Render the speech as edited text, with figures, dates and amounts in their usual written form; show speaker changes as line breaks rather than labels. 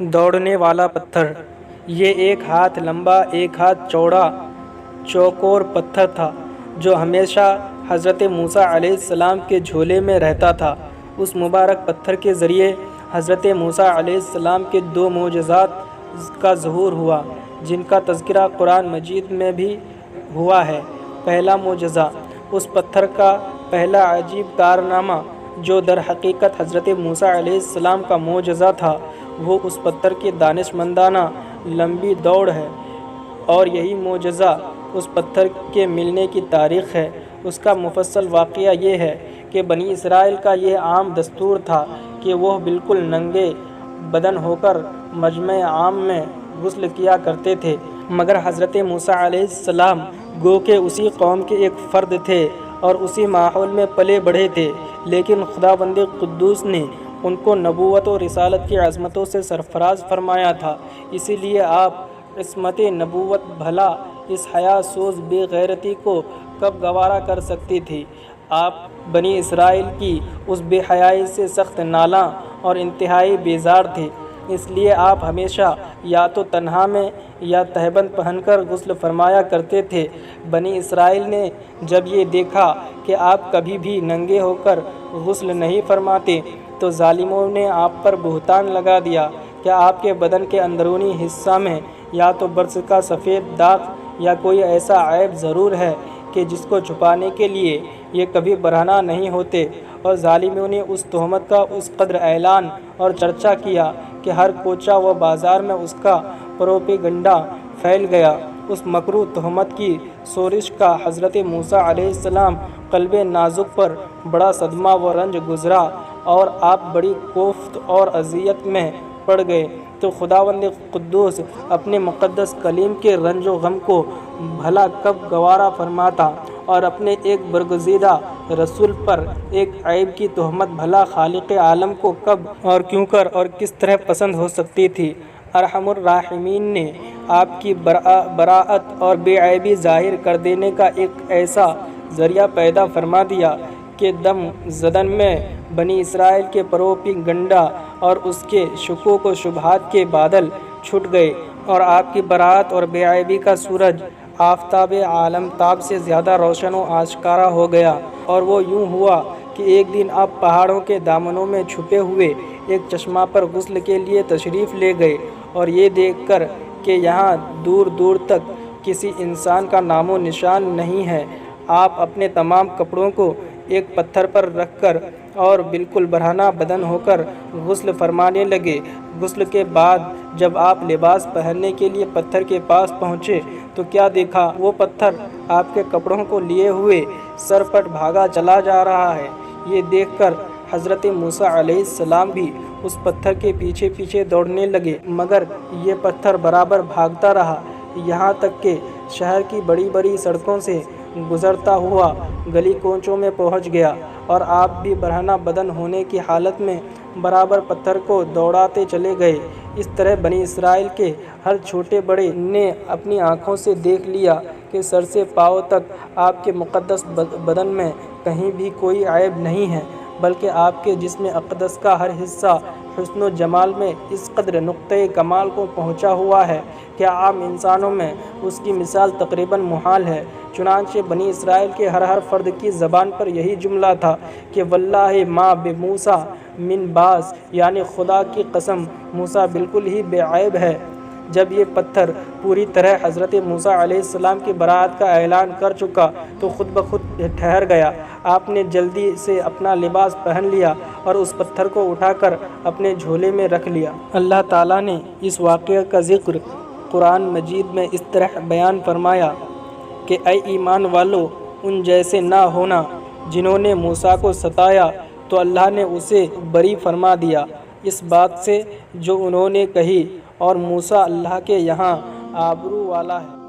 دوڑنے والا پتھر۔ یہ ایک ہاتھ لمبا ایک ہاتھ چوڑا چوکور پتھر تھا جو ہمیشہ حضرت موسیٰ علیہ السلام کے جھولے میں رہتا تھا۔ اس مبارک پتھر کے ذریعے حضرت موسیٰ علیہ السلام کے 2 معجزات کا ظہور ہوا جن کا تذکرہ قرآن مجید میں بھی ہوا ہے۔ پہلا معجزہ، اس پتھر کا پہلا عجیب کارنامہ جو در حقیقت حضرت موسیٰ علیہ السلام کا معجزہ تھا، وہ اس پتھر کی دانشمندانہ لمبی دوڑ ہے، اور یہی معجزہ اس پتھر کے ملنے کی تاریخ ہے۔ اس کا مفصل واقعہ یہ ہے کہ بنی اسرائیل کا یہ عام دستور تھا کہ وہ بالکل ننگے بدن ہو کر مجمع عام میں غسل کیا کرتے تھے، مگر حضرت موسیٰ علیہ السلام گو کہ اسی قوم کے ایک فرد تھے اور اسی ماحول میں پلے بڑھے تھے، لیکن خداوند قدوس نے ان کو نبوت و رسالت کی عظمتوں سے سرفراز فرمایا تھا، اسی لیے آپ عصمت نبوت بھلا اس حیا سوز بے غیرتی کو کب گوارا کر سکتی تھی۔ آپ بنی اسرائیل کی اس بے حیائی سے سخت نالاں اور انتہائی بیزار تھے، اس لیے آپ ہمیشہ یا تو تنہا میں یا تہبند پہن کر غسل فرمایا کرتے تھے۔ بنی اسرائیل نے جب یہ دیکھا کہ آپ کبھی بھی ننگے ہو کر غسل نہیں فرماتے تو ظالموں نے آپ پر بہتان لگا دیا کہ آپ کے بدن کے اندرونی حصہ میں یا تو برس کا سفید داغ یا کوئی ایسا عیب ضرور ہے کہ جس کو چھپانے کے لیے یہ کبھی برہنہ نہیں ہوتے، اور ظالموں نے اس تہمت کا اس قدر اعلان اور چرچا کیا کہ ہر کوچہ و بازار میں اس کا پروپیگنڈا پھیل گیا۔ اس مکروہ تہمت کی سوزش کا حضرت موسیٰ علیہ السلام قلب نازک پر بڑا صدمہ و رنج گزرا اور آپ بڑی کوفت اور اذیت میں پڑ گئے، تو خداوند قدوس اپنے مقدس کلیم کے رنج و غم کو بھلا کب گوارا فرماتا، اور اپنے ایک برگزیدہ رسول پر ایک عیب کی تہمت بھلا خالق عالم کو کب اور کیوں کر اور کس طرح پسند ہو سکتی تھی۔ ارحم الراحمین نے آپ کی براءت اور بے عیبی ظاہر کر دینے کا ایک ایسا ذریعہ پیدا فرما دیا کہ دم زدن میں بنی اسرائیل کے پروپیگنڈا اور اس کے شکوک و شبہات کے بادل چھٹ گئے، اور آپ کی براءت اور بے عیبی کا سورج آفتاب عالم تاب سے زیادہ روشن و آشکارا ہو گیا۔ اور وہ یوں ہوا کہ ایک دن آپ پہاڑوں کے دامنوں میں چھپے ہوئے ایک چشمہ پر غسل کے لیے تشریف لے گئے، اور یہ دیکھ کر کہ یہاں دور دور تک کسی انسان کا نام و نشان نہیں ہے، آپ اپنے تمام کپڑوں کو ایک پتھر پر رکھ کر اور بالکل برہنہ بدن ہو کر غسل فرمانے لگے۔ غسل کے بعد جب آپ لباس پہننے کے لیے پتھر کے پاس پہنچے تو کیا دیکھا، وہ پتھر آپ کے کپڑوں کو لیے ہوئے سرپٹ بھاگا چلا جا رہا ہے۔ یہ دیکھ کر حضرت موسیٰ علیہ السلام بھی اس پتھر کے پیچھے پیچھے دوڑنے لگے، مگر یہ پتھر برابر بھاگتا رہا، یہاں تک کہ شہر کی بڑی بڑی سڑکوں سے گزرتا ہوا گلی کوچوں میں پہنچ گیا، اور آپ بھی برہنہ بدن ہونے کی حالت میں برابر پتھر کو دوڑاتے چلے گئے۔ اس طرح بنی اسرائیل کے ہر چھوٹے بڑے نے اپنی آنکھوں سے دیکھ لیا کہ سر سے پاؤں تک آپ کے مقدس بدن میں کہیں بھی کوئی عیب نہیں ہے، بلکہ آپ کے جسم اقدس کا ہر حصہ حسن و جمال میں اس قدر نقطۂ کمال کو پہنچا ہوا ہے کہ عام انسانوں میں اس کی مثال تقریباً محال ہے۔ چنانچہ بنی اسرائیل کے ہر فرد کی زبان پر یہی جملہ تھا کہ واللہ ما بموسیٰ من باس، یعنی خدا کی قسم موسیٰ بالکل ہی بے عیب ہے۔ جب یہ پتھر پوری طرح حضرت موسیٰ علیہ السلام کی براءت کا اعلان کر چکا تو خود بخود ٹھہر گیا۔ آپ نے جلدی سے اپنا لباس پہن لیا اور اس پتھر کو اٹھا کر اپنے جھولے میں رکھ لیا۔ اللہ تعالیٰ نے اس واقعہ کا ذکر قرآن مجید میں اس طرح بیان فرمایا کہ اے ایمان والو، ان جیسے نہ ہونا جنہوں نے موسیٰ کو ستایا تو اللہ نے اسے بری فرما دیا اس بات سے جو انہوں نے کہی، اور موسیٰ اللہ کے یہاں آبرو والا ہے۔